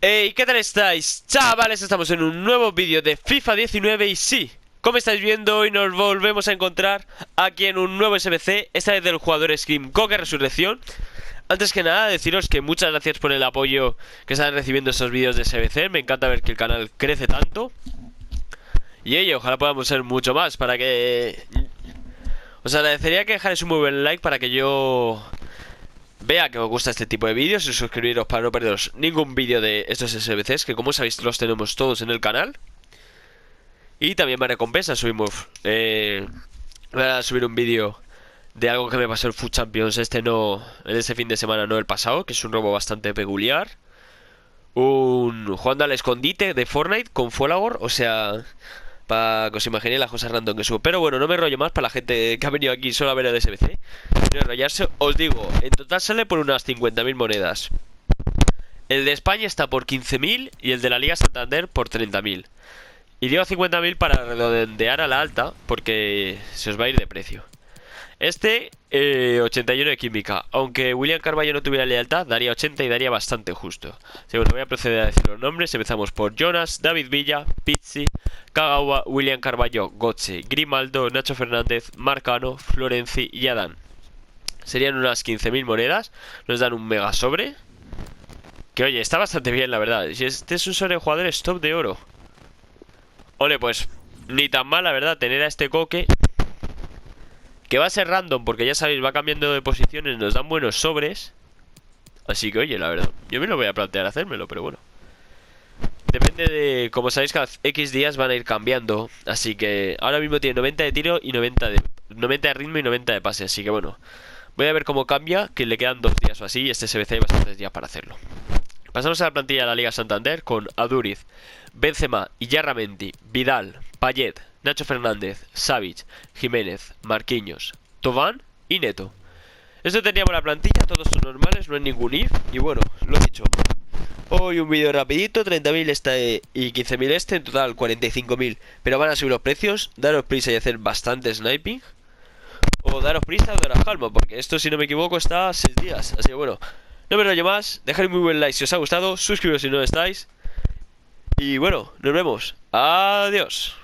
Hey, ¿qué tal estáis? Chavales, estamos en un nuevo vídeo de FIFA 19 y sí, como estáis viendo, hoy nos volvemos a encontrar aquí en un nuevo SBC, esta vez del jugador Scream Coque Resurrección. Antes que nada, deciros que muchas gracias por el apoyo que están recibiendo estos vídeos de SBC, me encanta ver que el canal crece tanto. Y oye, ojalá podamos ser mucho más para que... Os agradecería que dejarais un muy buen like para que yo vea que os gusta este tipo de vídeos y suscribiros para no perderos ningún vídeo de estos SBCs, que como sabéis los tenemos todos en el canal. Y también me recompensa, voy a subir un vídeo de algo que me pasó el Food Champions este fin de semana, no el pasado, que es un robo bastante peculiar. Jugando al escondite de Fortnite con Folagor, o sea, para que os imaginéis las cosas random que subo. Pero bueno, no me rollo más para la gente que ha venido aquí solo a ver el SBC. No enrollarse, os digo, en total sale por unas 50.000 monedas. El de España está por 15.000 y el de la Liga Santander por 30.000. Y digo 50.000 para redondear a la alta, porque se os va a ir de precio. 81 de química. Aunque William Carballo no tuviera lealtad, daría 80 y daría bastante justo. Así que bueno, voy a proceder a decir los nombres. Empezamos por Jonas, David Villa, Pizzi, Kagawa, William Carballo, Gotze, Grimaldo, Nacho Fernández, Marcano, Florenzi y Adán. Serían unas 15.000 monedas. Nos dan un mega sobre. Que oye, está bastante bien, la verdad. Si este es un sobre de jugadores top de oro. Ole, pues ni tan mal, la verdad, tener a este Coque, que va a ser random, porque ya sabéis, va cambiando de posiciones, nos dan buenos sobres. Así que oye, la verdad, yo me lo voy a plantear hacérmelo, pero bueno. Depende de, como sabéis, cada X días van a ir cambiando. Así que ahora mismo tiene 90 de tiro y 90 de ritmo y 90 de pase. Así que bueno, voy a ver cómo cambia, que le quedan 2 días o así. Y este SBC hay bastantes días para hacerlo. Pasamos a la plantilla de la Liga Santander con Aduriz, Benzema, Iyarramendi, Vidal, Payet, Nacho Fernández, Savic, Jiménez, Marquinhos, Tobán y Neto. Esto teníamos la plantilla, todos son normales, no hay ningún if. Y bueno, lo dicho, hoy un vídeo rapidito, 30.000 y 15.000 en total 45.000. Pero van a subir los precios, daros prisa y hacer bastante sniping. O daros prisa o daros calma, porque esto, si no me equivoco, está a 6 días. Así que bueno, no me rollo más, dejad muy buen like si os ha gustado, suscribiros si no estáis. Y bueno, nos vemos. Adiós.